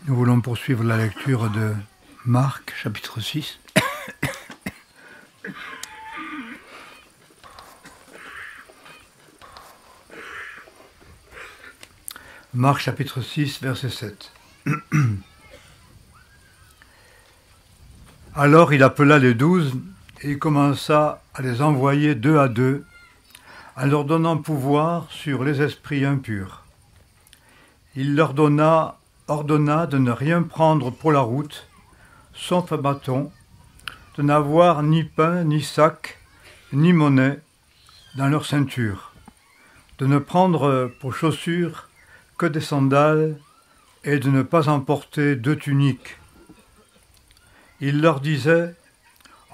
Nous voulons poursuivre la lecture de Marc, chapitre 6. Marc, chapitre 6, verset 7. Alors il appela les 12 et il commença à les envoyer deux à deux, en leur donnant pouvoir sur les esprits impurs. Il leur ordonna de ne rien prendre pour la route, sauf un bâton, de n'avoir ni pain, ni sac, ni monnaie dans leur ceinture, de ne prendre pour chaussures que des sandales et de ne pas emporter deux tuniques. Il leur disait,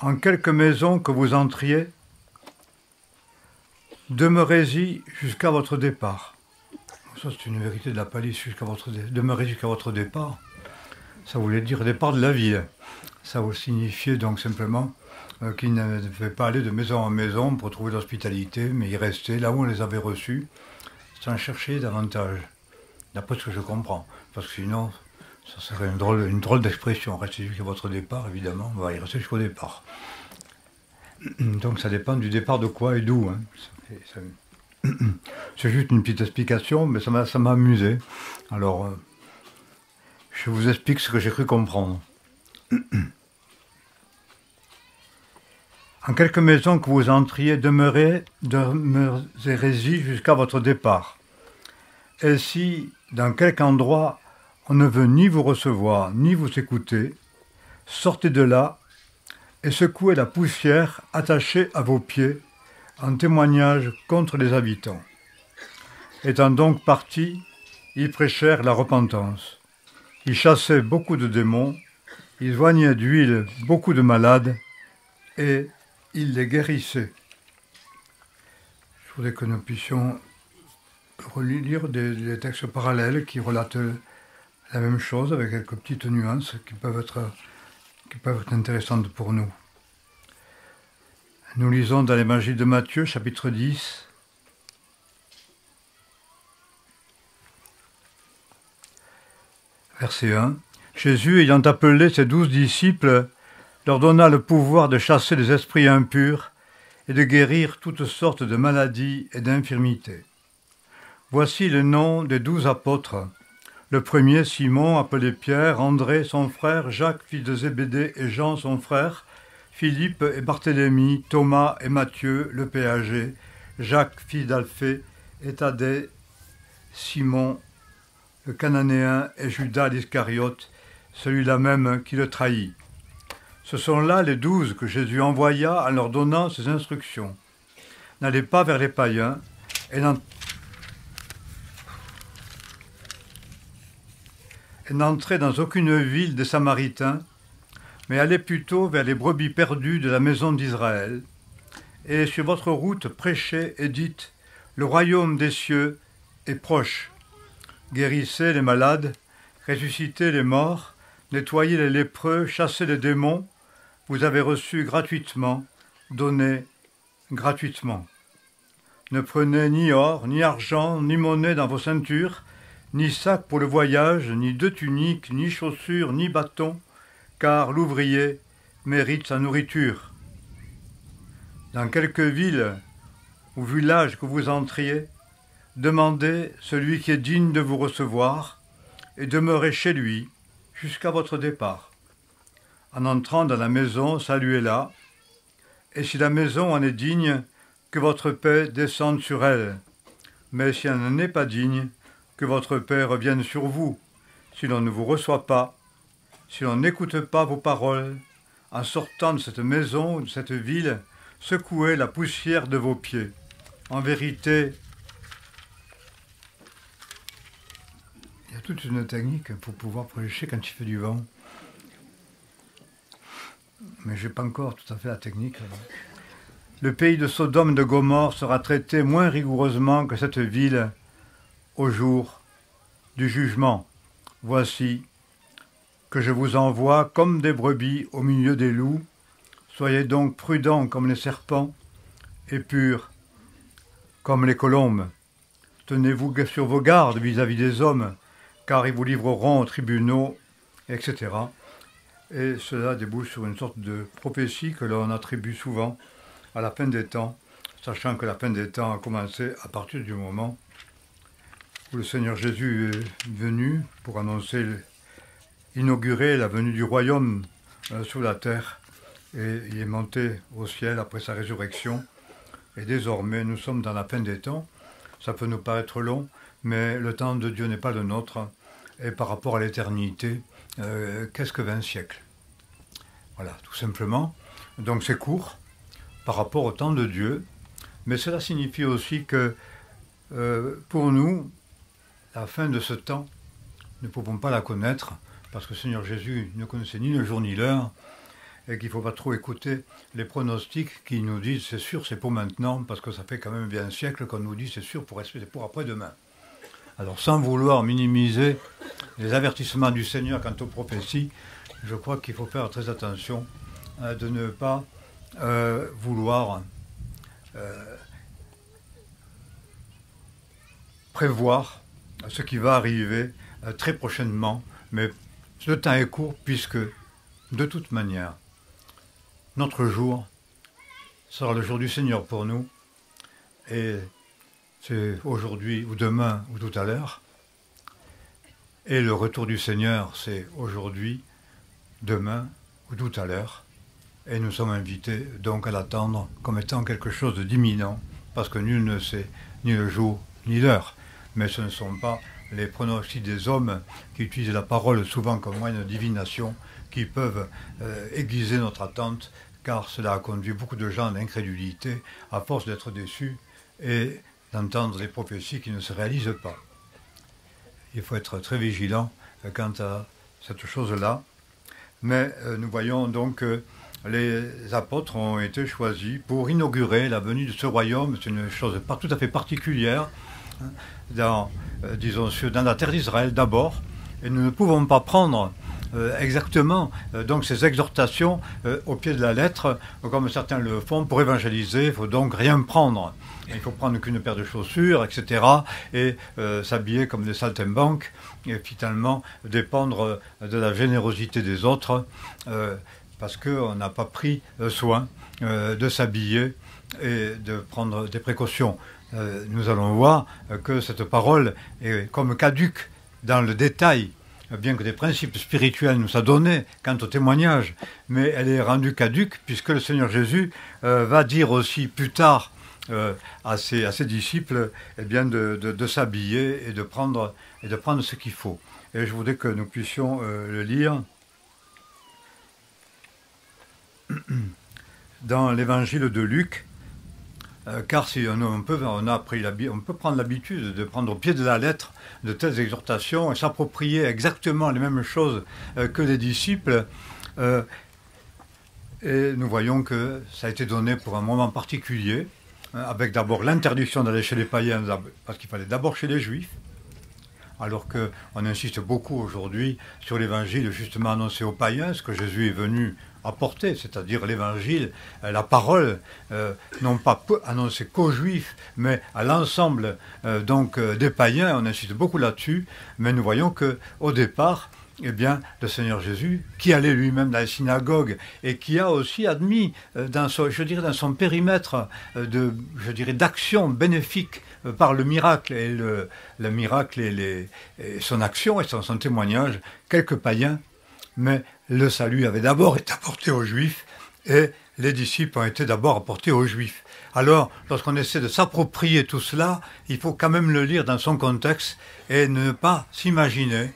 en quelque maison que vous entriez, demeurez-y jusqu'à votre départ. Ça, c'est une vérité de la palisse, demeurez jusqu'à votre départ. Ça voulait dire départ de la ville. Ça signifiait donc simplement qu'ils ne devaient pas aller de maison en maison pour trouver l'hospitalité, mais ils restaient là où on les avait reçus, sans chercher davantage. D'après ce que je comprends. Parce que sinon, ça serait une drôle d'expression. Restez jusqu'à votre départ, évidemment. On va y rester jusqu'au départ. Donc ça dépend du départ de quoi et d'où. Hein. C'est juste une petite explication, mais ça m'a amusé. Alors, je vous explique ce que j'ai cru comprendre. En quelque maison que vous entriez, demeurez-y jusqu'à votre départ. Et si, dans quelque endroit, on ne veut ni vous recevoir, ni vous écouter, sortez de là et secouez la poussière attachée à vos pieds, en témoignage contre les habitants. Étant donc partis, ils prêchèrent la repentance. Ils chassaient beaucoup de démons, ils joignaient d'huile beaucoup de malades, et ils les guérissaient. Je voudrais que nous puissions relire des textes parallèles qui relatent la même chose, avec quelques petites nuances qui peuvent être intéressantes pour nous. Nous lisons dans l'évangile de Matthieu, chapitre 10, verset 1. Jésus, ayant appelé ses 12 disciples, leur donna le pouvoir de chasser les esprits impurs et de guérir toutes sortes de maladies et d'infirmités. Voici le nom des 12 apôtres. Le premier, Simon, appelé Pierre, André, son frère, Jacques, fils de Zébédée, et Jean, son frère, Philippe et Barthélemy, Thomas et Matthieu, le péager, Jacques, fils d'Alphée, et Thaddée, Simon, le cananéen, et Judas l'Iscariote, celui-là même qui le trahit. Ce sont là les 12 que Jésus envoya en leur donnant ses instructions. N'allez pas vers les païens et n'entrez dans aucune ville des Samaritains, mais allez plutôt vers les brebis perdues de la maison d'Israël. Et sur votre route, prêchez et dites, le royaume des cieux est proche. Guérissez les malades, ressuscitez les morts, nettoyez les lépreux, chassez les démons. Vous avez reçu gratuitement, donnez gratuitement. Ne prenez ni or, ni argent, ni monnaie dans vos ceintures, ni sac pour le voyage, ni deux tuniques, ni chaussures, ni bâton, car l'ouvrier mérite sa nourriture. Dans quelque ville ou village que vous entriez, demandez celui qui est digne de vous recevoir et demeurez chez lui jusqu'à votre départ. En entrant dans la maison, saluez-la, et si la maison en est digne, que votre paix descende sur elle. Mais si elle n'en est pas digne, que votre paix revienne sur vous. Si l'on ne vous reçoit pas, si l'on n'écoute pas vos paroles, en sortant de cette maison ou de cette ville, secouez la poussière de vos pieds. En vérité, il y a toute une technique pour pouvoir prêcher quand il fait du vent. Mais je n'ai pas encore tout à fait la technique. Le pays de Sodome et de Gomorrhe sera traité moins rigoureusement que cette ville au jour du jugement. Voici que je vous envoie comme des brebis au milieu des loups. Soyez donc prudents comme les serpents et purs comme les colombes. Tenez-vous sur vos gardes vis-à-vis des hommes, car ils vous livreront aux tribunaux, etc. Et cela débouche sur une sorte de prophétie que l'on attribue souvent à la fin des temps, sachant que la fin des temps a commencé à partir du moment où le Seigneur Jésus est venu pour annoncer, inaugurer la venue du royaume sur la terre, et il est monté au ciel après sa résurrection. Et désormais, nous sommes dans la fin des temps. Ça peut nous paraître long, mais le temps de Dieu n'est pas le nôtre. Et par rapport à l'éternité, qu'est-ce que 20 siècles? Voilà, tout simplement. Donc c'est court par rapport au temps de Dieu. Mais cela signifie aussi que pour nous, la fin de ce temps, nous ne pouvons pas la connaître, parce que le Seigneur Jésus ne connaissait ni le jour ni l'heure, et qu'il ne faut pas trop écouter les pronostics qui nous disent c'est sûr, c'est pour maintenant, parce que ça fait quand même bien un siècle qu'on nous dit c'est sûr, c'est pour après-demain. Alors sans vouloir minimiser les avertissements du Seigneur quant aux prophéties, je crois qu'il faut faire très attention de ne pas vouloir prévoir ce qui va arriver très prochainement, mais le temps est court puisque, de toute manière, notre jour sera le jour du Seigneur pour nous, et c'est aujourd'hui ou demain ou tout à l'heure, et le retour du Seigneur c'est aujourd'hui, demain ou tout à l'heure, et nous sommes invités donc à l'attendre comme étant quelque chose d'imminent, parce que nul ne sait ni le jour ni l'heure. Mais ce ne sont pas les pronostics des hommes qui utilisent la parole souvent comme moyen de divination qui peuvent aiguiser notre attente, car cela a conduit beaucoup de gens à l'incrédulité à force d'être déçus et d'entendre des prophéties qui ne se réalisent pas. Il faut être très vigilant quant à cette chose-là. Mais nous voyons donc que les apôtres ont été choisis pour inaugurer la venue de ce royaume. C'est une chose tout à fait particulière dans la terre d'Israël d'abord, et nous ne pouvons pas prendre exactement donc ces exhortations au pied de la lettre, comme certains le font pour évangéliser. Il faut donc rien prendre. Il faut prendre qu'une paire de chaussures, etc., et s'habiller comme des saltimbanques, et finalement dépendre de la générosité des autres, parce qu'on n'a pas pris soin de s'habiller et de prendre des précautions. Nous allons voir que cette parole est comme caduque dans le détail, bien que des principes spirituels nous soient donnés quant au témoignage, mais elle est rendue caduque puisque le Seigneur Jésus va dire aussi plus tard à ses disciples eh bien, de s'habiller et de prendre ce qu'il faut. Et je voudrais que nous puissions le lire dans l'évangile de Luc, car si on peut prendre l'habitude de prendre au pied de la lettre de telles exhortations et s'approprier exactement les mêmes choses que les disciples, et nous voyons que ça a été donné pour un moment particulier, avec d'abord l'interdiction d'aller chez les païens, parce qu'il fallait d'abord chez les juifs, alors qu'on insiste beaucoup aujourd'hui sur l'évangile justement annoncé aux païens, ce que Jésus est venu apporter, c'est-à-dire l'évangile, la parole, non pas annoncée qu'aux juifs, mais à l'ensemble des païens. On insiste beaucoup là-dessus, mais nous voyons qu'au départ, eh bien, le Seigneur Jésus, qui allait lui-même dans la synagogue et qui a aussi admis dans son périmètre d'action bénéfique par le miracle et le miracle et son action et son témoignage, quelques païens, mais le salut avait d'abord été apporté aux Juifs et les disciples ont été d'abord apportés aux Juifs. Alors, lorsqu'on essaie de s'approprier tout cela, il faut quand même le lire dans son contexte et ne pas s'imaginer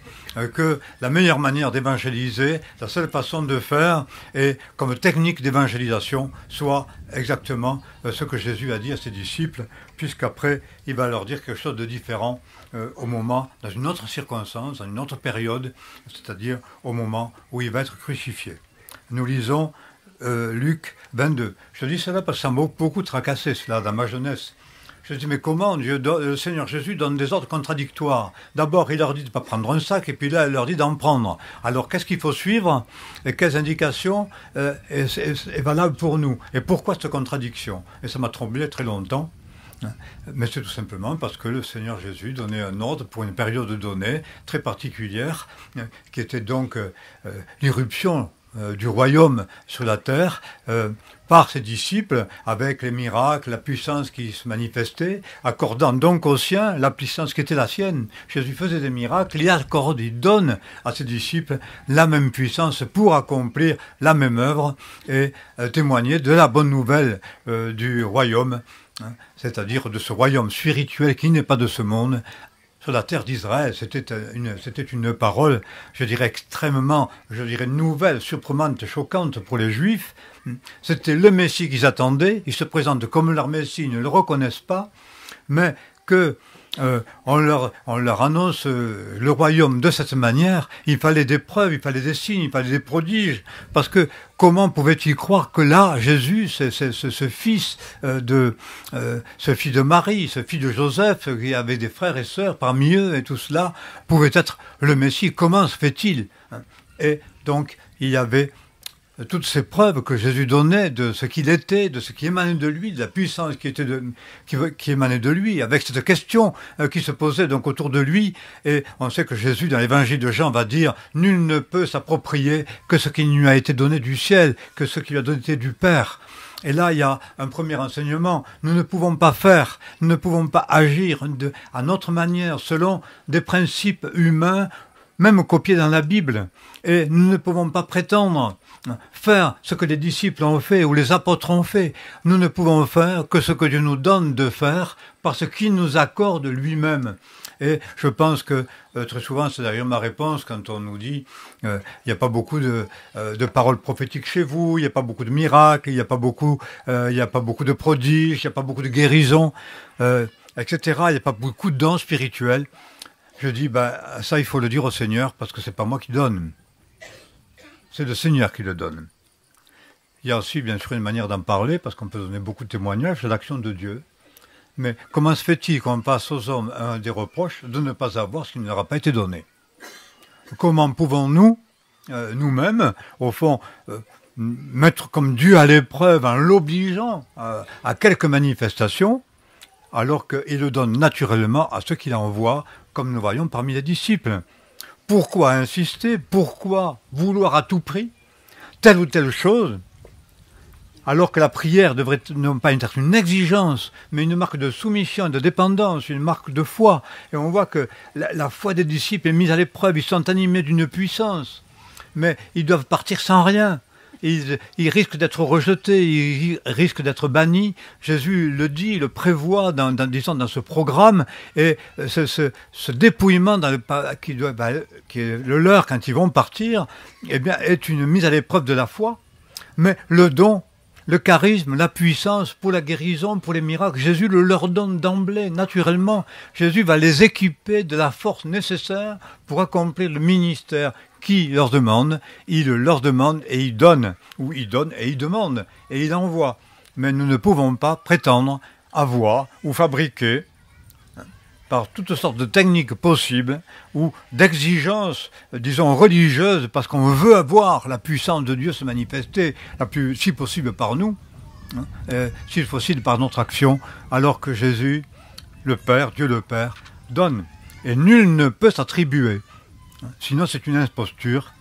que la meilleure manière d'évangéliser, la seule façon de faire, et comme technique d'évangélisation, soit exactement ce que Jésus a dit à ses disciples, puisqu'après, il va leur dire quelque chose de différent dans une autre circonstance, dans une autre période, c'est-à-dire au moment où il va être crucifié. Nous lisons Luc 22. Je dis cela parce que ça m'a beaucoup tracassé, cela, dans ma jeunesse. Je dis, mais comment le Seigneur Jésus donne des ordres contradictoires? D'abord, il leur dit de ne pas prendre un sac, et puis là, il leur dit d'en prendre. Alors, qu'est-ce qu'il faut suivre? Et quelles indications est valable pour nous? Et pourquoi cette contradiction? Et ça m'a troublé très longtemps. Mais c'est tout simplement parce que le Seigneur Jésus donnait un ordre pour une période donnée, très particulière, qui était donc l'irruption du royaume sur la terre, par ses disciples, avec les miracles, la puissance qui se manifestait, accordant donc aux siens la puissance qui était la sienne. Jésus faisait des miracles, il accorde, il donne à ses disciples la même puissance pour accomplir la même œuvre et témoigner de la bonne nouvelle du royaume, c'est-à-dire de ce royaume spirituel qui n'est pas de ce monde. Sur la terre d'Israël, c'était une parole, je dirais, extrêmement, nouvelle, surprenante, choquante pour les Juifs. C'était le Messie qu'ils attendaient. Ils se présentent comme leur Messie, ils ne le reconnaissent pas, mais que on leur annonce le royaume de cette manière. Il fallait des preuves, il fallait des signes, il fallait des prodiges, parce que comment pouvaient-ils croire que là, Jésus, ce fils de Marie, ce fils de Joseph, qui avait des frères et sœurs parmi eux, et tout cela, pouvait être le Messie? Comment se fait-il? Et donc, il y avait toutes ces preuves que Jésus donnait de ce qu'il était, de ce qui émanait de lui, de la puissance qui émanait de lui, avec cette question qui se posait donc autour de lui. Et on sait que Jésus, dans l'évangile de Jean, va dire « Nul ne peut s'approprier que ce qui lui a été donné du ciel, que ce qui lui a donné du Père ». Et là, il y a un premier enseignement. Nous ne pouvons pas faire, nous ne pouvons pas agir à notre manière, selon des principes humains, même copiés dans la Bible. Et nous ne pouvons pas prétendre faire ce que les disciples ont fait ou les apôtres ont fait. Nous ne pouvons faire que ce que Dieu nous donne de faire parce qu'il nous accorde lui-même. Et je pense que très souvent, c'est d'ailleurs ma réponse quand on nous dit il n'y a pas beaucoup de paroles prophétiques chez vous, il n'y a pas beaucoup de miracles, il n'y a pas beaucoup de prodiges, il n'y a pas beaucoup de guérisons, etc. Il n'y a pas beaucoup de dons spirituels. Je dis, ça, il faut le dire au Seigneur, parce que c'est pas moi qui donne. C'est le Seigneur qui le donne. Il y a aussi, bien sûr, une manière d'en parler, parce qu'on peut donner beaucoup de témoignages de l'action de Dieu. Mais comment se fait-il qu'on passe aux hommes des reproches de ne pas avoir ce qui ne leur a pas été donné? Comment pouvons-nous, nous-mêmes, au fond, mettre comme Dieu à l'épreuve en l'obligeant à quelques manifestations, alors qu'il le donne naturellement à ceux qu'il envoie, comme nous voyons parmi les disciples? Pourquoi insister? Pourquoi vouloir à tout prix telle ou telle chose, alors que la prière devrait non pas être une exigence, mais une marque de soumission, de dépendance, une marque de foi? Et on voit que la foi des disciples est mise à l'épreuve, ils sont animés d'une puissance, mais ils doivent partir sans rien. Ils risquent d'être rejetés, ils risquent d'être bannis. Jésus le dit, le prévoit dans ce programme, et ce dépouillement qui est le leur quand ils vont partir, eh bien, est une mise à l'épreuve de la foi. Mais le don, le charisme, la puissance pour la guérison, pour les miracles, Jésus le leur donne d'emblée, naturellement. Jésus va les équiper de la force nécessaire pour accomplir le ministère qui leur demande. Il leur demande et il donne, ou il donne et il demande, et il envoie. Mais nous ne pouvons pas prétendre avoir ou fabriquer, par toutes sortes de techniques possibles, ou d'exigences, disons, religieuses, parce qu'on veut avoir la puissance de Dieu se manifester, si possible par nous, si possible par notre action, alors que Jésus, le Père, Dieu le Père, donne. Et nul ne peut s'attribuer. Sinon, c'est une imposture,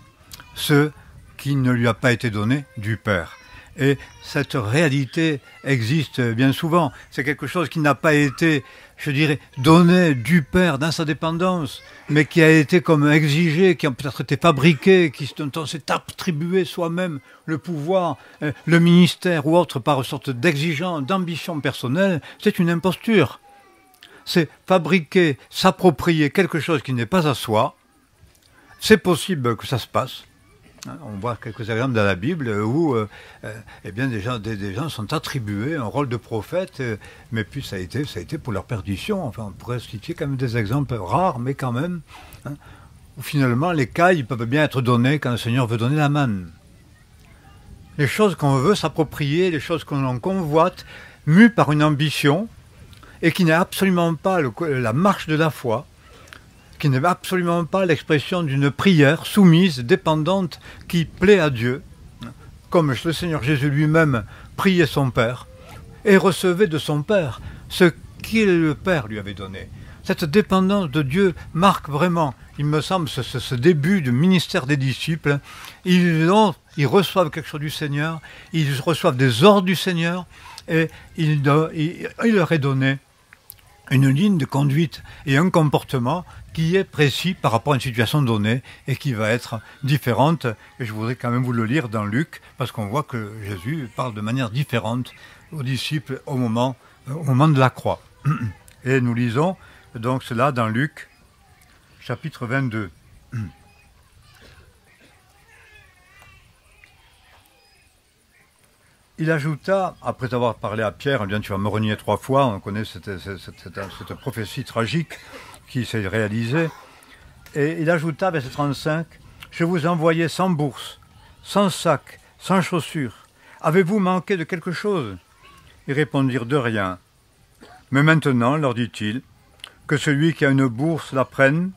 ce qui ne lui a pas été donné du Père. Et cette réalité existe bien souvent. C'est quelque chose qui n'a pas été, je dirais, donné du Père dans sa dépendance, mais qui a été comme exigé, qui a peut-être été fabriqué, dont on s'est attribué soi-même le pouvoir, le ministère ou autre par une sorte d'exigence, d'ambition personnelle. C'est une imposture. C'est fabriquer, s'approprier quelque chose qui n'est pas à soi. C'est possible que ça se passe. On voit quelques exemples dans la Bible où eh bien des gens sont attribués un rôle de prophète, mais puis ça a été pour leur perdition. Enfin, on pourrait citer quand même des exemples rares, mais quand même, où finalement les cailles peuvent bien être données quand le Seigneur veut donner la manne. Les choses qu'on veut s'approprier, les choses qu'on convoite, mues par une ambition, et qui n'est absolument pas la marche de la foi, qui n'est absolument pas l'expression d'une prière soumise, dépendante, qui plaît à Dieu, comme le Seigneur Jésus lui-même priait son Père, et recevait de son Père ce qu'il le Père lui avait donné. Cette dépendance de Dieu marque vraiment, il me semble, ce début du ministère des disciples. Ils reçoivent quelque chose du Seigneur, ils reçoivent des ordres du Seigneur, et il leur est donné une ligne de conduite et un comportement qui est précis par rapport à une situation donnée et qui va être différente. Et je voudrais quand même vous le lire dans Luc, parce qu'on voit que Jésus parle de manière différente aux disciples au moment de la croix. Et nous lisons donc cela dans Luc, chapitre 22. Il ajouta, après avoir parlé à Pierre, bien tu vas me renier 3 fois, on connaît cette prophétie tragique qui s'est réalisée, et il ajouta, verset 35, « Je vous envoyais sans bourse, sans sac, sans chaussures. Avez-vous manqué de quelque chose ?» Ils répondirent de rien. « Mais maintenant, leur dit-il, que celui qui a une bourse la prenne,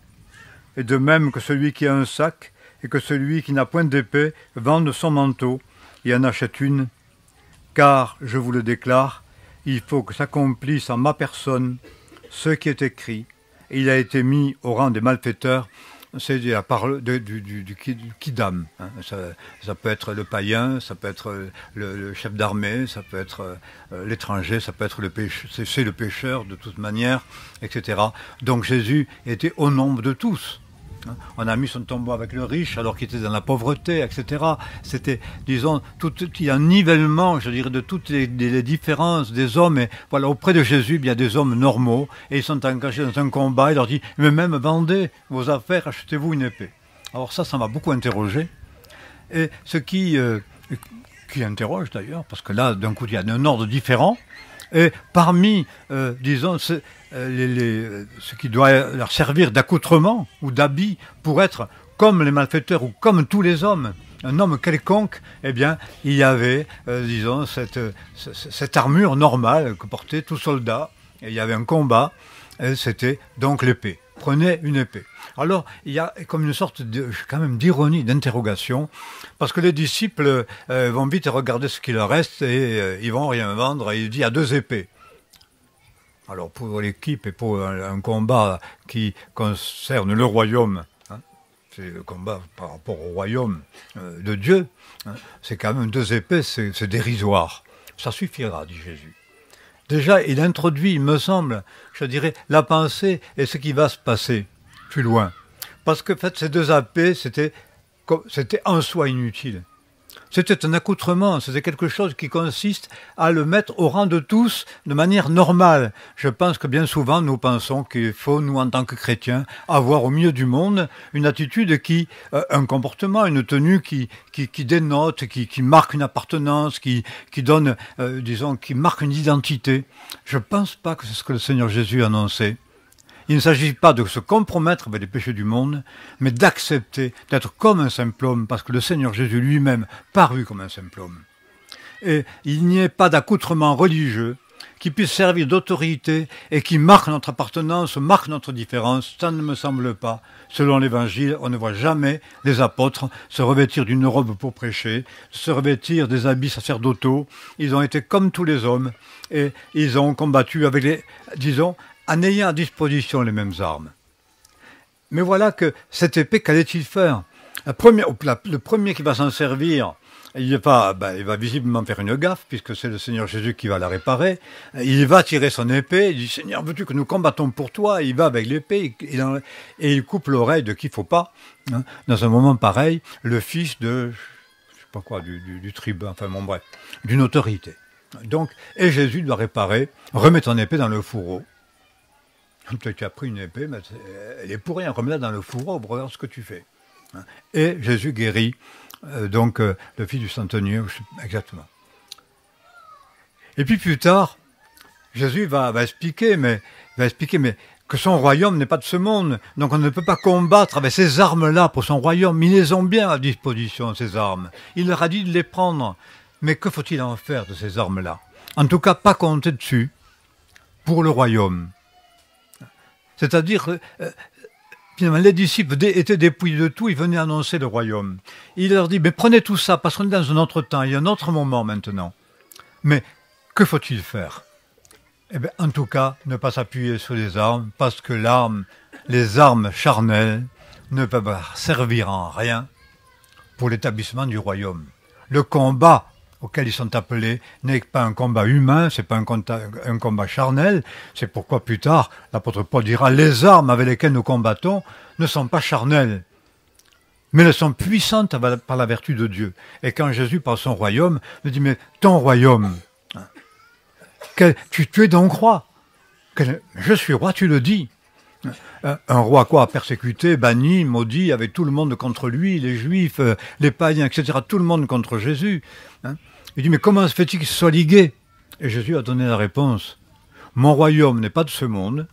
et de même que celui qui a un sac, et que celui qui n'a point d'épée vende son manteau, et en achète une. Car, je vous le déclare, il faut que s'accomplisse en ma personne ce qui est écrit. Et il a été mis au rang des malfaiteurs. C'est la parole du kidam. Hein. Ça peut être le païen, ça peut être le chef d'armée, ça peut être l'étranger, ça peut être c'est le pécheur de toute manière, etc. Donc Jésus était au nombre de tous. On a mis son tombeau avec le riche alors qu'il était dans la pauvreté, etc. C'était, disons, il y a un nivellement, je dirais, de toutes les différences des hommes. Et voilà, auprès de Jésus, il y a des hommes normaux et ils sont engagés dans un combat. Il leur dit, mais même vendez vos affaires, achetez-vous une épée. Alors ça m'a beaucoup interrogé. Et ce qui interroge d'ailleurs, parce que là, d'un coup, il y a un ordre différent. Et parmi, disons, ce qui doit leur servir d'accoutrement ou d'habit pour être comme les malfaiteurs ou comme tous les hommes, un homme quelconque, eh bien, il y avait, disons, cette armure normale que portait tout soldat. Et il y avait un combat, et c'était donc l'épée. Prenez une épée. Alors, il y a comme une sorte quand même d'ironie, d'interrogation, parce que les disciples vont vite regarder ce qu'il leur reste et ils vont rien vendre. Et il dit, il y a 2 épées. Alors, pour l'équipe et pour un combat qui concerne le royaume, hein, c'est le combat par rapport au royaume de Dieu, hein, c'est quand même 2 épées, c'est dérisoire. Ça suffira, dit Jésus. Déjà, il introduit, il me semble, je dirais, la pensée et ce qui va se passer plus loin. Parce que, en fait, ces 2 épées, c'était en soi inutile. C'était un accoutrement, c'était quelque chose qui consiste à le mettre au rang de tous de manière normale. Je pense que bien souvent, nous pensons qu'il faut, nous, en tant que chrétiens, avoir au milieu du monde une attitude un comportement, une tenue qui dénote, qui marque une appartenance, qui donne, disons, qui marque une identité. Je ne pense pas que c'est ce que le Seigneur Jésus annonçait. Il ne s'agit pas de se compromettre avec les péchés du monde, mais d'accepter d'être comme un simple homme, parce que le Seigneur Jésus lui-même parut comme un simple homme. Et il n'y ait pas d'accoutrement religieux qui puisse servir d'autorité et qui marque notre appartenance, marque notre différence. Ça ne me semble pas. Selon l'Évangile, on ne voit jamais les apôtres se revêtir d'une robe pour prêcher, se revêtir des habits sacerdotaux. Ils ont été comme tous les hommes et ils ont combattu avec en ayant à disposition les mêmes armes. Mais voilà que cette épée, qu'allait-il faire ? Le premier qui va s'en servir, il va visiblement faire une gaffe, puisque c'est le Seigneur Jésus qui va la réparer. Il va tirer son épée, il dit « Seigneur, veux-tu que nous combattons pour toi ?» Il va avec l'épée et il coupe l'oreille de qui il ne faut pas. Hein. Dans un moment pareil, le fils de, je sais pas quoi, du tribun, enfin bon bref, d'une autorité. Donc, et Jésus doit réparer, remet ton épée dans le fourreau. Toi, tu as pris une épée, mais elle est pour rien, remets-la dans le fourreau, regarde ce que tu fais. Et Jésus guérit, le fils du centenier, exactement. Et puis plus tard, Jésus va expliquer, mais que son royaume n'est pas de ce monde, donc on ne peut pas combattre avec ces armes-là pour son royaume. Ils les ont bien à disposition, ces armes. Il leur a dit de les prendre, mais que faut-il en faire de ces armes-là ? En tout cas, pas compter dessus pour le royaume. C'est-à-dire, finalement, les disciples étaient dépouillés de tout, ils venaient annoncer le royaume. Il leur dit, mais prenez tout ça, parce qu'on est dans un autre temps, il y a un autre moment maintenant. Mais que faut-il faire ? Eh bien, en tout cas, ne pas s'appuyer sur les armes, parce que les armes charnelles ne peuvent servir en rien pour l'établissement du royaume. Le combat auquel ils sont appelés n'est pas un combat humain, c'est pas un combat charnel. C'est pourquoi plus tard, l'apôtre Paul dira, les armes avec lesquelles nous combattons ne sont pas charnelles, mais elles sont puissantes par la vertu de Dieu. Et quand Jésus parle de son royaume, il dit, mais ton royaume, tu es donc roi. Je suis roi, tu le dis. Un roi quoi, persécuté, banni, maudit, avec tout le monde contre lui, les juifs, les païens, etc., tout le monde contre Jésus. Il dit, mais comment se fait-il qu'il soit ligué? Et Jésus a donné la réponse. Mon royaume n'est pas de ce monde,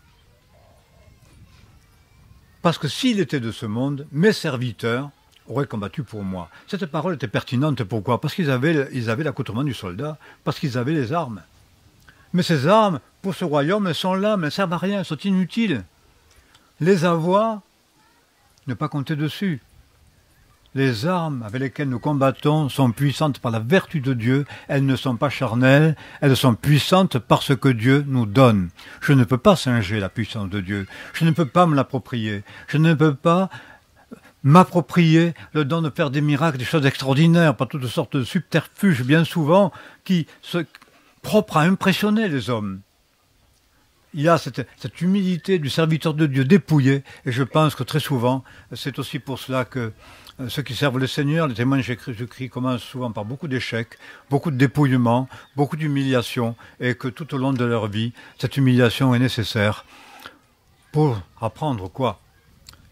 parce que s'il était de ce monde, mes serviteurs auraient combattu pour moi. Cette parole était pertinente, pourquoi? Parce qu'ils avaient l'accoutrement du soldat, parce qu'ils avaient les armes. Mais ces armes, pour ce royaume, elles sont là, mais elles ne servent à rien, elles sont inutiles. Les avoir, ne pas compter dessus. Les armes avec lesquelles nous combattons sont puissantes par la vertu de Dieu, elles ne sont pas charnelles, elles sont puissantes parce que Dieu nous donne. Je ne peux pas singer la puissance de Dieu, je ne peux pas me l'approprier, je ne peux pas m'approprier le don de faire des miracles, des choses extraordinaires, par toutes sortes de subterfuges bien souvent qui sont propres à impressionner les hommes. Il y a cette humilité du serviteur de Dieu dépouillé, et je pense que très souvent, c'est aussi pour cela que ceux qui servent le Seigneur, les témoins de Jésus-Christ commencent souvent par beaucoup d'échecs, beaucoup de dépouillement, beaucoup d'humiliation, et que tout au long de leur vie, cette humiliation est nécessaire pour apprendre quoi?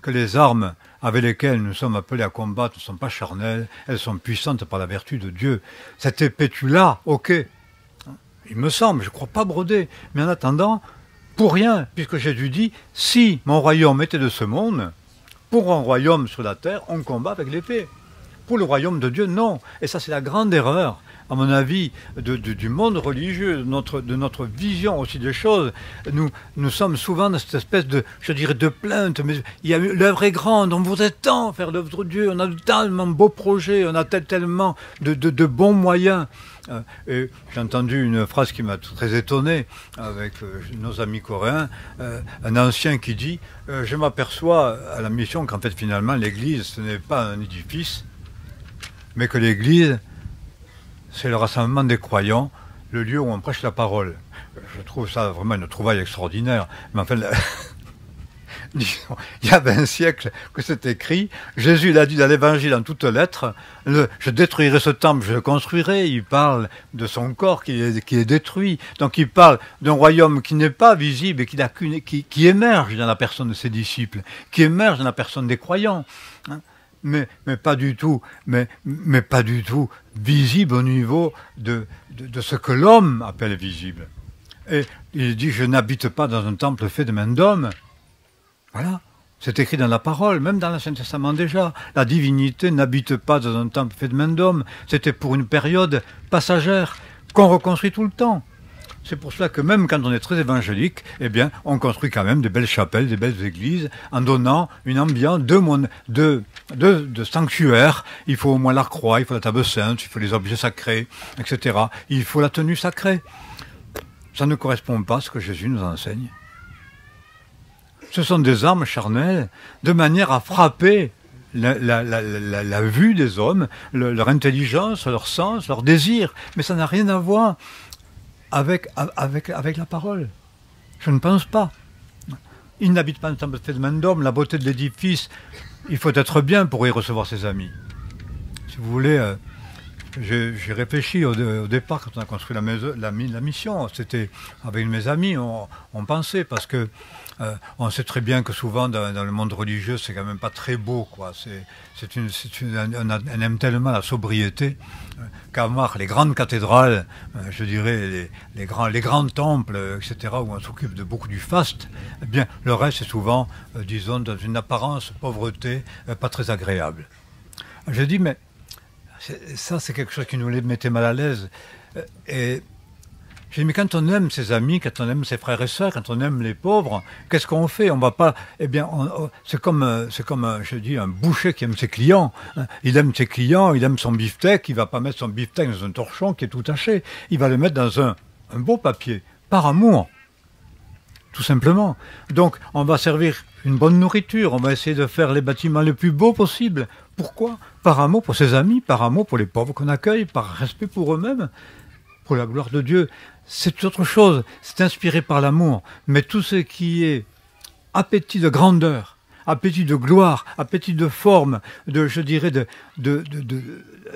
Que les armes avec lesquelles nous sommes appelés à combattre ne sont pas charnelles, elles sont puissantes par la vertu de Dieu. Cette épée, tu l'as, ok, il me semble, je ne crois pas broder, mais en attendant, pour rien, puisque Jésus dit, si mon royaume était de ce monde, pour un royaume sur la terre, on combat avec l'épée. Pour le royaume de Dieu, non. Et ça, c'est la grande erreur, à mon avis, du monde religieux, de notre vision aussi des choses. Nous sommes souvent dans cette espèce de, je dirais, de plainte, mais l'œuvre est grande, on voudrait tant faire l'œuvre de Dieu, on a tellement de beaux projets, on a tellement de bons moyens. Et j'ai entendu une phrase qui m'a très étonné avec nos amis coréens, un ancien qui dit je m'aperçois à la mission qu'en fait finalement l'église ce n'est pas un édifice, mais que l'église c'est le rassemblement des croyants, le lieu où on prêche la parole. Je trouve ça vraiment une trouvaille extraordinaire, mais enfin disons, il y a 20 siècles que c'est écrit. Jésus l'a dit dans l'évangile en toutes lettres, je détruirai ce temple, je le construirai. Il parle de son corps qui est détruit. Donc il parle d'un royaume qui n'est pas visible et qui émerge dans la personne de ses disciples, qui émerge dans la personne des croyants. Mais pas du tout, mais pas du tout visible au niveau de ce que l'homme appelle visible. Et il dit, je n'habite pas dans un temple fait de main d'homme. Voilà, c'est écrit dans la parole, même dans l'Ancien Testament déjà. La divinité n'habite pas dans un temple fait de main d'homme. C'était pour une période passagère qu'on reconstruit tout le temps. C'est pour cela que même quand on est très évangélique, eh bien, on construit quand même des belles chapelles, des belles églises, en donnant une ambiance de sanctuaire. Il faut au moins la croix, il faut la table sainte, il faut les objets sacrés, etc. Il faut la tenue sacrée. Ça ne correspond pas à ce que Jésus nous enseigne. Ce sont des armes charnelles de manière à frapper la vue des hommes, leur intelligence, leur sens, leur désir. Mais ça n'a rien à voir avec la parole. Je ne pense pas. Il n'habite pas dans un temple fait de main d'homme. La beauté de l'édifice, il faut être bien pour y recevoir ses amis. Si vous voulez, j'ai réfléchi au départ quand on a construit la mission. C'était avec mes amis, on pensait, parce que on sait très bien que souvent dans le monde religieux, c'est quand même pas très beau, quoi. On aime tellement la sobriété qu'à voir les grandes cathédrales, je dirais les grands temples, etc., où on s'occupe de beaucoup du faste, eh bien, le reste est souvent, disons, dans une apparence pauvreté pas très agréable. Je dis, mais ça, c'est quelque chose qui nous les mettait mal à l'aise. Et j'ai dit, mais quand on aime ses amis, quand on aime ses frères et sœurs, quand on aime les pauvres, qu'est-ce qu'on fait? On va pas. Eh bien, c'est comme, je dis, un boucher qui aime ses clients. Il aime ses clients, il aime son beefsteak. Il va pas mettre son beefsteak dans un torchon qui est tout taché. Il va le mettre dans un beau papier, par amour. Tout simplement. Donc, on va servir une bonne nourriture, on va essayer de faire les bâtiments les plus beaux possibles. Pourquoi? Par amour pour ses amis, par amour pour les pauvres qu'on accueille, par respect pour eux-mêmes, pour la gloire de Dieu. C'est autre chose, c'est inspiré par l'amour. Mais tout ce qui est appétit de grandeur, appétit de gloire, appétit de forme, je dirais, de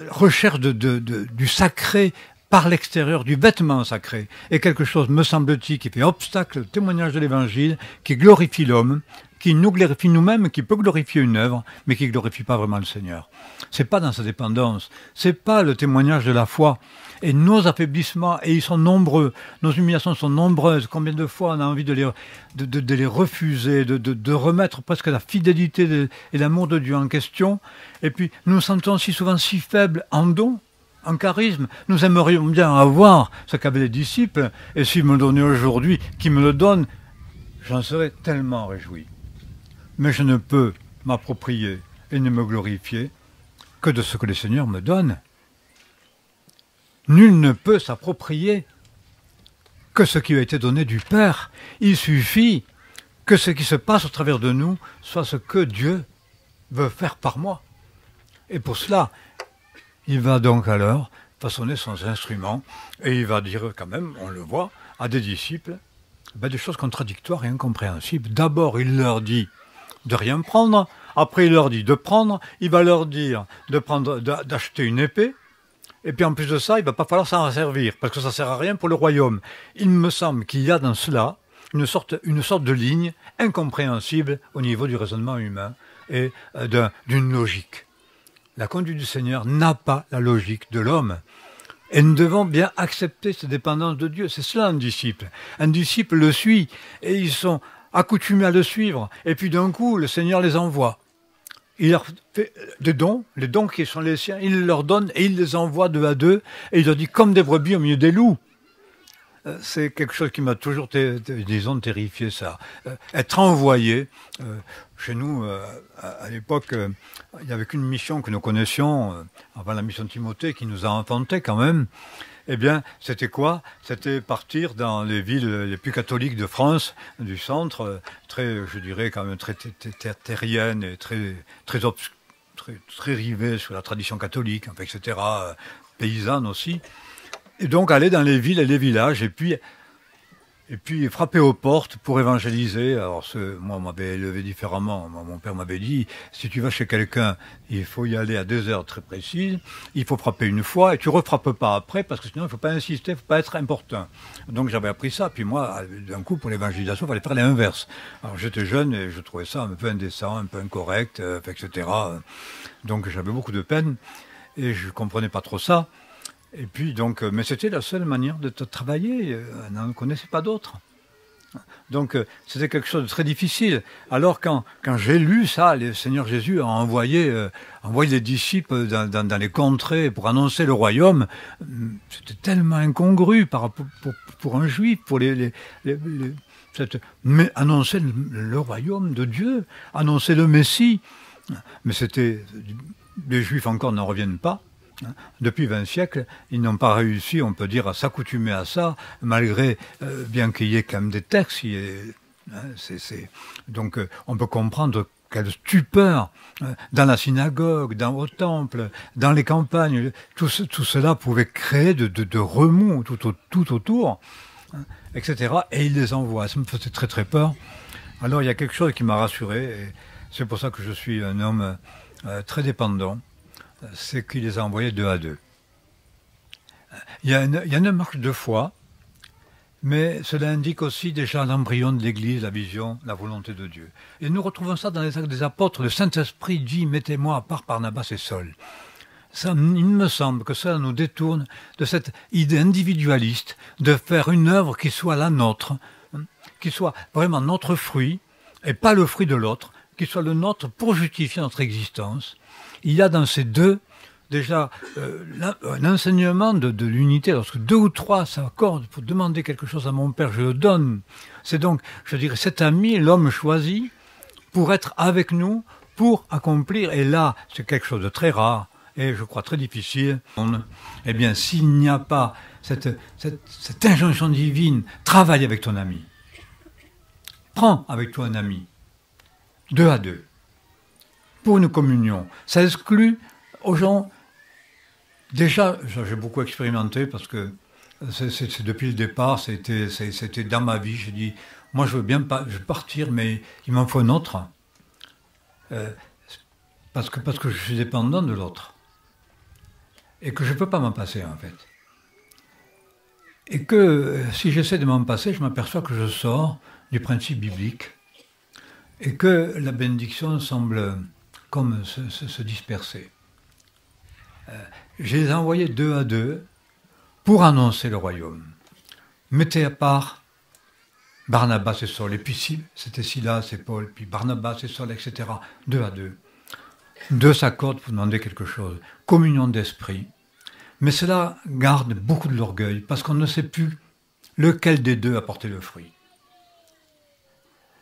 recherche du sacré, par l'extérieur du vêtement sacré, est quelque chose, me semble-t-il, qui fait obstacle au témoignage de l'Évangile, qui glorifie l'homme, qui nous glorifie nous-mêmes, qui peut glorifier une œuvre, mais qui ne glorifie pas vraiment le Seigneur. C'est pas dans sa dépendance, c'est pas le témoignage de la foi. Et nos affaiblissements, et ils sont nombreux, nos humiliations sont nombreuses, combien de fois on a envie de les refuser, de remettre presque la fidélité et l'amour de Dieu en question, et puis nous nous sentons si souvent si faibles en don, en charisme. Nous aimerions bien avoir ce qu'avaient les disciples, et s'ils me le donnaient aujourd'hui, qu'ils me le donnent, j'en serais tellement réjoui. Mais je ne peux m'approprier et ne me glorifier que de ce que le Seigneur me donne. Nul ne peut s'approprier que ce qui a été donné du Père. Il suffit que ce qui se passe au travers de nous soit ce que Dieu veut faire par moi. Et pour cela, il va donc alors façonner son instrument et il va dire quand même, on le voit, à des disciples, des choses contradictoires et incompréhensibles. D'abord, il leur dit de rien prendre, après il leur dit de prendre, il va leur dire d'acheter une épée, et puis en plus de ça, il ne va pas falloir s'en servir, parce que ça ne sert à rien pour le royaume. Il me semble qu'il y a dans cela une sorte de ligne incompréhensible au niveau du raisonnement humain et d'une logique. La conduite du Seigneur n'a pas la logique de l'homme. Et nous devons bien accepter cette dépendance de Dieu. C'est cela un disciple. Un disciple le suit et ils sont accoutumés à le suivre. Et puis d'un coup, le Seigneur les envoie. Il leur fait des dons, les dons qui sont les siens, il leur donne et il les envoie deux à deux. Et il leur dit comme des brebis au milieu des loups. C'est quelque chose qui m'a toujours, disons, terrifié, ça. Être envoyé. Chez nous, à l'époque, il n'y avait qu'une mission que nous connaissions, avant la mission de Timothée, qui nous a enfantés quand même. Eh bien, c'était quoi? C'était partir dans les villes les plus catholiques de France, du centre, très, je dirais, quand même très terriennes et très rivées sur la tradition catholique, enfin, etc., paysanne aussi. Et donc aller dans les villes et les villages, et puis frapper aux portes pour évangéliser. Alors moi, on m'avait élevé différemment. Mon père m'avait dit, si tu vas chez quelqu'un, il faut y aller à des heures très précises, il faut frapper une fois, et tu refrappes pas après, parce que sinon, il ne faut pas insister, il ne faut pas être importun. Donc j'avais appris ça, puis moi, d'un coup, pour l'évangélisation, il fallait faire l'inverse. Alors j'étais jeune, et je trouvais ça un peu indécent, un peu incorrect, etc. Donc j'avais beaucoup de peine, et je ne comprenais pas trop ça. Et puis donc, mais c'était la seule manière de travailler, on n'en connaissait pas d'autre. Donc c'était quelque chose de très difficile. Alors quand j'ai lu ça, le Seigneur Jésus a envoyé les disciples dans les contrées pour annoncer le royaume, c'était tellement incongru pour un juif, pour mais annoncer le royaume de Dieu, annoncer le Messie. Mais les juifs encore n'en reviennent pas. Depuis 20 siècles, ils n'ont pas réussi, on peut dire, à s'accoutumer à ça, malgré, bien qu'il y ait quand même des textes. Donc, on peut comprendre quelle stupeur dans la synagogue, au temple, dans les campagnes, tout cela pouvait créer de remous tout autour, etc. Et ils les envoient. Ça me faisait très très peur. Alors, il y a quelque chose qui m'a rassuré, et c'est pour ça que je suis un homme très dépendant. C'est qu'il les a envoyés deux à deux. Il y a une marche de foi, mais cela indique aussi déjà l'embryon de l'Église, la vision, la volonté de Dieu. Et nous retrouvons ça dans les Actes des Apôtres. Le Saint-Esprit dit « Mettez-moi à part Barnabas et Saul ». Ça, il me semble que ça nous détourne de cette idée individualiste de faire une œuvre qui soit la nôtre, qui soit vraiment notre fruit, et pas le fruit de l'autre, qui soit le nôtre pour justifier notre existence. Il y a dans ces deux, déjà, un enseignement de l'unité. Lorsque deux ou trois s'accordent pour demander quelque chose à mon Père, je le donne. C'est donc, je dirais, cet ami, l'homme choisi, pour être avec nous, pour accomplir. Et là, c'est quelque chose de très rare. et je crois très difficile. Eh bien, s'il n'y a pas cette injonction divine, travaille avec ton ami. Prends avec toi un ami, 2 à 2, pour une communion. Ça exclut aux gens. Déjà, j'ai beaucoup expérimenté parce que c'est depuis le départ, c'était dans ma vie. J'ai dit, moi je veux bien partir, mais il m'en faut un autre. Parce que je suis dépendant de l'autre. Et que je ne peux pas m'en passer, en fait. Et que si j'essaie de m'en passer, je m'aperçois que je sors du principe biblique. Et que la bénédiction semble comme se disperser. Je les ai envoyés 2 à 2 pour annoncer le royaume. Mettez à part Barnabas et Saul, et puis c'était Silas et Paul, puis Barnabas et Saul, etc. 2 à 2. 2 s'accordent pour demander quelque chose. Communion d'esprit. Mais cela garde beaucoup de l'orgueil, parce qu'on ne sait plus lequel des 2 a porté le fruit.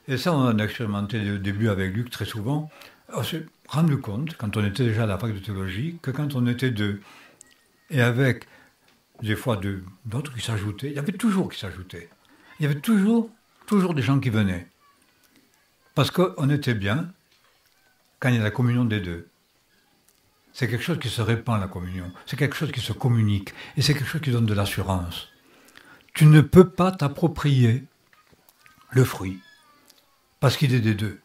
Et ça, on en a expérimenté au début avec Luc très souvent. On s'est rendu compte, quand on était déjà à la fac de théologie, que quand on était 2, et avec des fois d'autres qui s'ajoutaient, il y avait toujours qui s'ajoutaient. Il y avait toujours des gens qui venaient. Parce qu'on était bien quand il y a la communion des 2. C'est quelque chose qui se répand, la communion. C'est quelque chose qui se communique. Et c'est quelque chose qui donne de l'assurance. Tu ne peux pas t'approprier le fruit parce qu'il est des 2.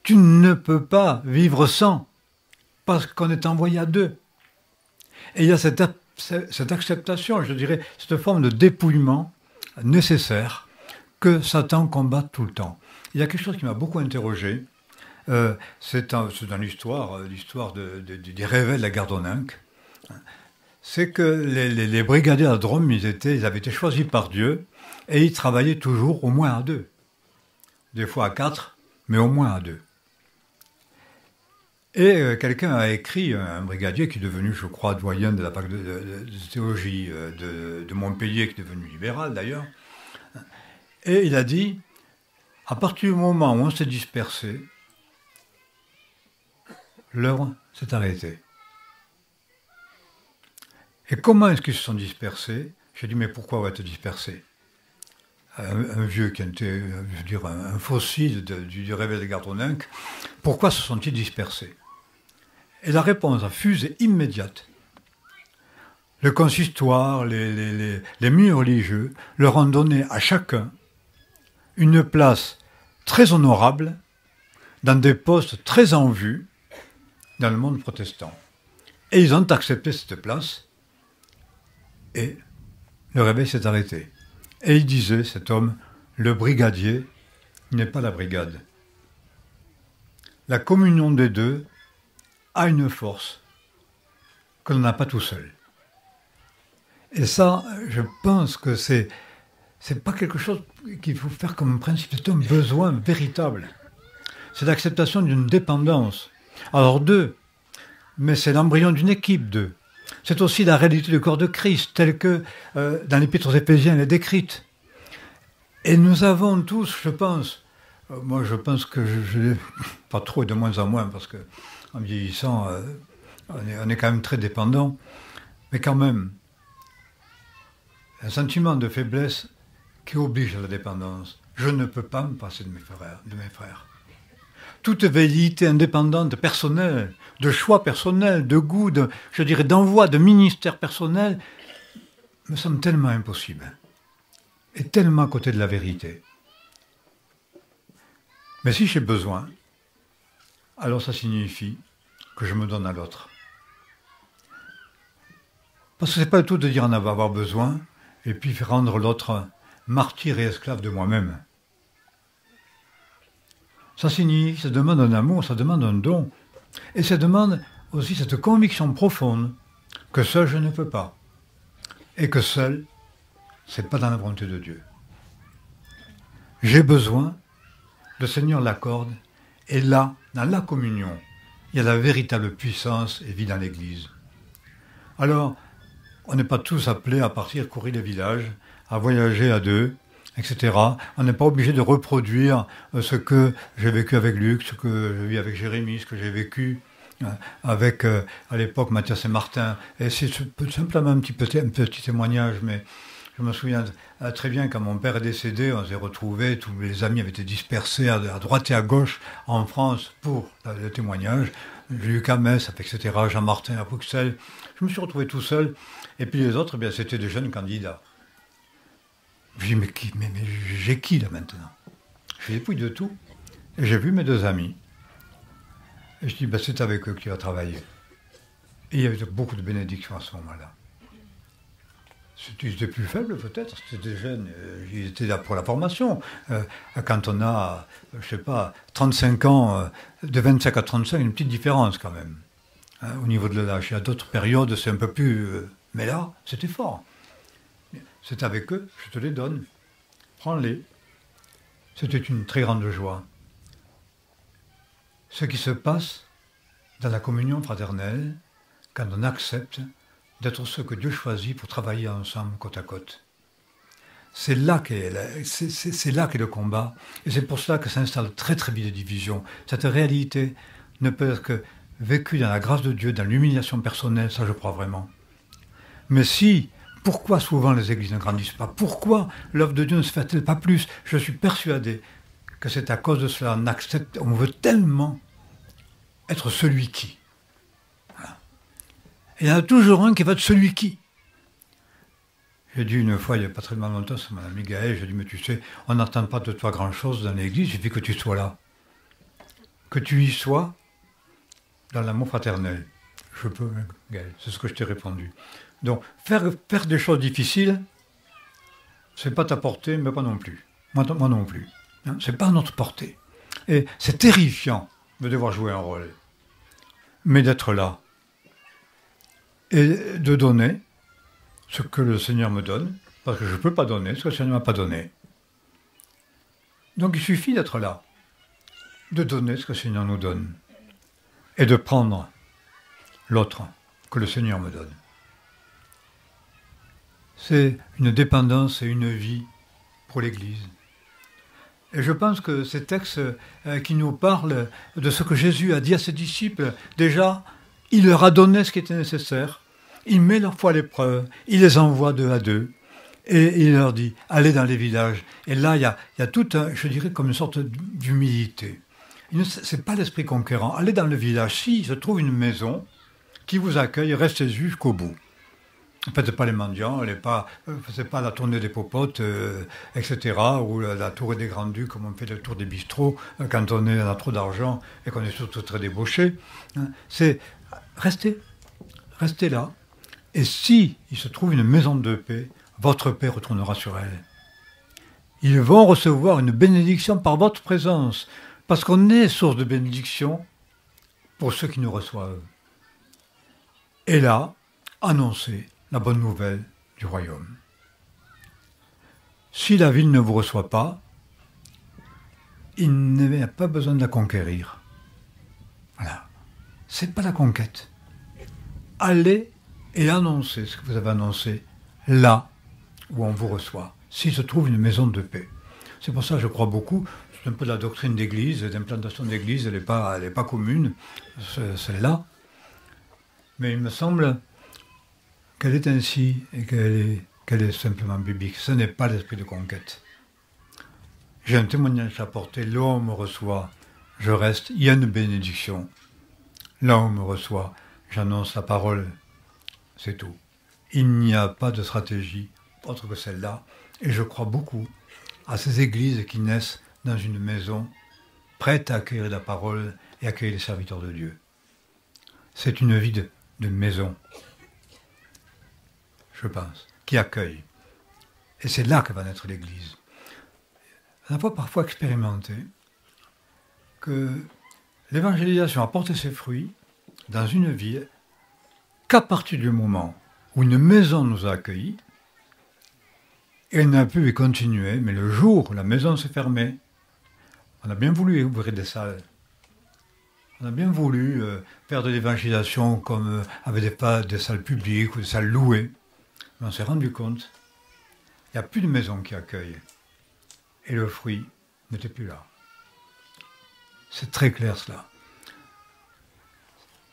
Tu ne peux pas vivre sans parce qu'on est envoyé à 2. Et il y a cette acceptation, je dirais, cette forme de dépouillement nécessaire que Satan combat tout le temps. Il y a quelque chose qui m'a beaucoup interrogé. C'est dans l'histoire des révèles de la Gardonninque. C'est que les brigadiers à Drôme, ils avaient été choisis par Dieu et ils travaillaient toujours au moins à 2. Des fois à 4, mais au moins à 2. Et quelqu'un a écrit, un brigadier qui est devenu, je crois, doyen de la fac de théologie de Montpellier, qui est devenu libéral d'ailleurs, et il a dit, à partir du moment où on s'est dispersé, l'œuvre s'est arrêtée. Et comment est-ce qu'ils se sont dispersés? J'ai dit, mais pourquoi va être dispersé? Un vieux qui était, je veux dire, un fossile du réveil des Gardonninques, pourquoi se sont-ils dispersés? Et la réponse a fusé immédiate. Le consistoire, les milieux religieux leur ont donné à chacun une place très honorable dans des postes très en vue dans le monde protestant. Et ils ont accepté cette place et le réveil s'est arrêté. Et il disait, cet homme, le brigadier n'est pas la brigade. La communion des 2 a une force que l'on n'a pas tout seul. Et ça, je pense que c'est pas quelque chose qu'il faut faire comme principe, c'est un besoin véritable. C'est l'acceptation d'une dépendance. Alors 2, mais c'est l'embryon d'une équipe 2. C'est aussi la réalité du corps de Christ, telle que dans l'Épître aux Éphésiens elle est décrite. Et nous avons tous, je pense, moi je pense que je pas trop et de moins en moins, parce que en vieillissant, on est quand même très dépendant, mais quand même, un sentiment de faiblesse qui oblige à la dépendance. Je ne peux pas me passer de mes frères. Toute velléité indépendante, personnelle, de choix personnel, de goût, je dirais d'envoi, de ministère personnel, me semble tellement impossible et tellement à côté de la vérité. Mais si j'ai besoin, alors ça signifie que je me donne à l'autre. Parce que ce n'est pas le tout de dire en avoir besoin et puis rendre l'autre martyr et esclave de moi-même. Ça signifie, ça demande un amour, ça demande un don. Et ça demande aussi cette conviction profonde que seul je ne peux pas. Et que seul, c'est pas dans la volonté de Dieu. J'ai besoin, le Seigneur l'accorde, et là, dans la communion, il y a la véritable puissance et vie dans l'Église. Alors, on n'est pas tous appelés à partir courir les villages, à voyager à 2, etc. On n'est pas obligé de reproduire ce que j'ai vécu avec Luc, ce que j'ai vu avec Jérémie, ce que j'ai vécu avec à l'époque Mathias et Martin. Et c'est simplement un petit témoignage, mais je me souviens très bien quand mon père est décédé, on s'est retrouvés, tous les amis avaient été dispersés à droite et à gauche en France pour le témoignage. Luc à Metz, etc., Jean Martin à Bruxelles. Je me suis retrouvé tout seul. Et puis les autres, eh bien, c'était des jeunes candidats. Je dis, mais j'ai qui là maintenant? Je dépouille de tout. Et j'ai vu mes deux amis. Et je dis, ben, c'est avec eux que tu vas travailler. Et il y avait beaucoup de bénédictions à ce moment-là. Ils étaient plus faibles peut-être, c'était des jeunes, ils étaient là pour la formation. Quand on a, je sais pas, 35 ans, de 25 à 35, une petite différence quand même, au niveau de l'âge. Il y a d'autres périodes, c'est un peu plus... mais là, c'était fort. C'est avec eux, je te les donne. Prends-les. C'était une très grande joie. Ce qui se passe dans la communion fraternelle, quand on accepte d'être ceux que Dieu choisit pour travailler ensemble côte à côte. C'est là qu'est le combat. Et c'est pour cela que s'installe très très vite des divisions. Cette réalité ne peut être que vécue dans la grâce de Dieu, dans l'humiliation personnelle, ça je crois vraiment. Mais si, pourquoi souvent les églises ne grandissent pas? Pourquoi l'œuvre de Dieu ne se fait-elle pas plus? Je suis persuadé que c'est à cause de cela. On veut tellement être celui qui. Et il y en a toujours un qui va être celui qui. J'ai dit une fois, il n'y a pas très longtemps, c'est mon ami Gaël, j'ai dit, mais tu sais, on n'attend pas de toi grand-chose dans l'église, il suffit que tu sois là. Que tu y sois dans l'amour fraternel. Je peux, Gaël, c'est ce que je t'ai répondu. Donc, faire des choses difficiles, c'est pas ta portée, mais pas non plus. Moi non plus. Hein, c'est pas notre portée. Et c'est terrifiant de devoir jouer un rôle. Mais d'être là. Et de donner ce que le Seigneur me donne, parce que je ne peux pas donner ce que le Seigneur ne m'a pas donné. Donc il suffit d'être là, de donner ce que le Seigneur nous donne, et de prendre l'autre que le Seigneur me donne. C'est une dépendance et une vie pour l'Église. Et je pense que ces textes qui nous parlent de ce que Jésus a dit à ses disciples, déjà, il leur a donné ce qui était nécessaire, il met leur foi à l'épreuve, il les envoie 2 à 2, et il leur dit, allez dans les villages. Et là, il y a tout, je dirais, comme une sorte d'humilité. Ce n'est pas l'esprit conquérant. Allez dans le village, s'il se trouve une maison qui vous accueille, restez jusqu'au bout. Ne faites pas les mendiants, c'est pas la tournée des popotes, etc., ou la tour des grands-ducs, comme on fait le tour des bistrots, quand on a trop d'argent et qu'on est surtout très débauché. C'est restez là. Et si il se trouve une maison de paix, votre paix retournera sur elle. Ils vont recevoir une bénédiction par votre présence, parce qu'on est source de bénédiction pour ceux qui nous reçoivent. Et là, annoncez la bonne nouvelle du royaume. Si la ville ne vous reçoit pas, il n'y a pas besoin de la conquérir. Voilà. C'est pas la conquête. Allez et annoncez ce que vous avez annoncé là où on vous reçoit, s'il se trouve une maison de paix. C'est pour ça que je crois beaucoup, c'est un peu la doctrine d'église, d'implantation d'église, elle n'est pas commune, celle-là. Mais il me semble qu'elle est ainsi et qu'elle est simplement biblique. Ce n'est pas l'esprit de conquête. J'ai un témoignage à apporter, là où on me reçoit, je reste, il y a une bénédiction. Là où on me reçoit, j'annonce la parole, c'est tout. Il n'y a pas de stratégie autre que celle-là. Et je crois beaucoup à ces églises qui naissent dans une maison prête à accueillir la parole et accueillir les serviteurs de Dieu. C'est une vie de maison, je pense, qui accueille. Et c'est là que va naître l'Église. On a parfois expérimenté que l'évangélisation a porté ses fruits dans une ville qu'à partir du moment où une maison nous a accueillis, elle n'a pu y continuer, mais le jour où la maison s'est fermée, on a bien voulu ouvrir des salles. On a bien voulu faire de l'évangélisation comme avec des salles publiques ou des salles louées. Mais on s'est rendu compte, il n'y a plus de maison qui accueille. Et le fruit n'était plus là. C'est très clair cela.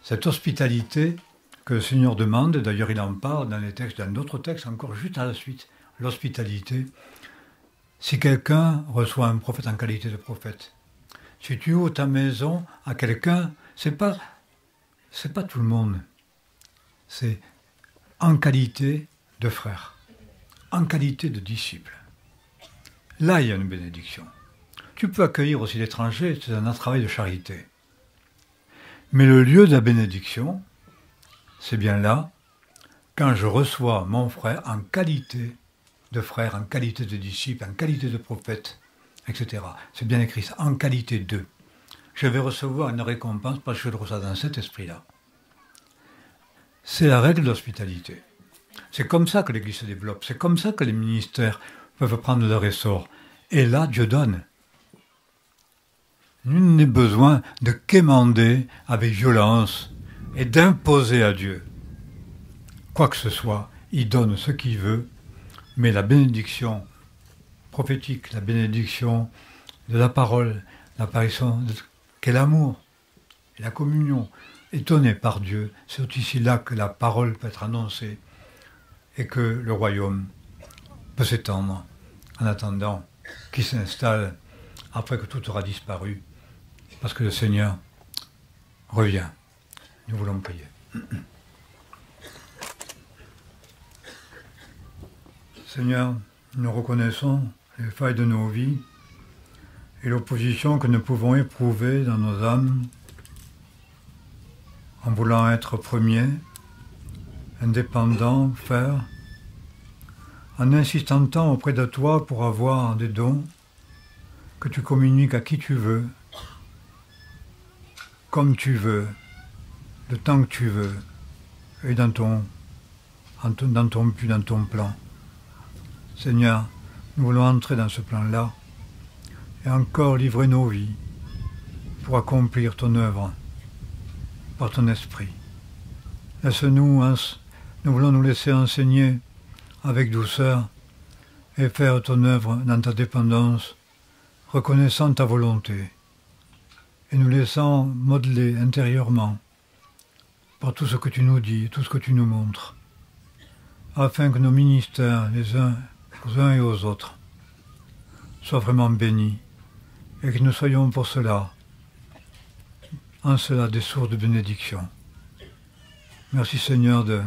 Cette hospitalité que le Seigneur demande, d'ailleurs il en parle dans les textes, dans d'autres textes, encore juste à la suite, l'hospitalité. Si quelqu'un reçoit un prophète en qualité de prophète, si tu ouvres ta maison à quelqu'un, c'est pas tout le monde, c'est en qualité de frère, en qualité de disciple. Là, il y a une bénédiction. Tu peux accueillir aussi l'étranger, c'est un travail de charité. Mais le lieu de la bénédiction, c'est bien là, quand je reçois mon frère en qualité de frère, en qualité de disciple, en qualité de prophète, etc. C'est bien écrit ça, en qualité de. Je vais recevoir une récompense parce que je le reçois dans cet esprit-là. C'est la règle de l'hospitalité. C'est comme ça que l'Église se développe, c'est comme ça que les ministères peuvent prendre leur essor. Et là, Dieu donne. Nul n'est besoin de quémander avec violence et d'imposer à Dieu. Quoi que ce soit, il donne ce qu'il veut, mais la bénédiction prophétique, la bénédiction de la parole, l'apparition, qu'est l'amour et la communion est donnée par Dieu. C'est ici là que la parole peut être annoncée et que le royaume peut s'étendre en attendant qu'il s'installe après que tout aura disparu. Parce que le Seigneur revient. Nous voulons prier. Seigneur, nous reconnaissons les failles de nos vies et l'opposition que nous pouvons éprouver dans nos âmes en voulant être premiers, indépendants, faire, en insistant tant auprès de toi pour avoir des dons que tu communiques à qui tu veux, comme tu veux, le temps que tu veux, et dans ton but, dans ton plan. Seigneur, nous voulons entrer dans ce plan-là et encore livrer nos vies pour accomplir ton œuvre par ton esprit. Laisse-nous, nous voulons nous laisser enseigner avec douceur et faire ton œuvre dans ta dépendance, reconnaissant ta volonté et nous laissant modeler intérieurement par tout ce que tu nous dis, tout ce que tu nous montres, afin que nos ministères, les uns aux uns et aux autres, soient vraiment bénis et que nous soyons pour cela, en cela, des sources de bénédiction. Merci Seigneur de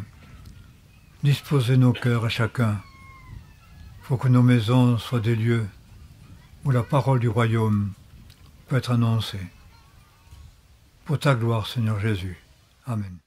disposer nos cœurs à chacun pour que nos maisons soient des lieux où la parole du royaume peut être annoncée. Pour ta gloire, Seigneur Jésus. Amen.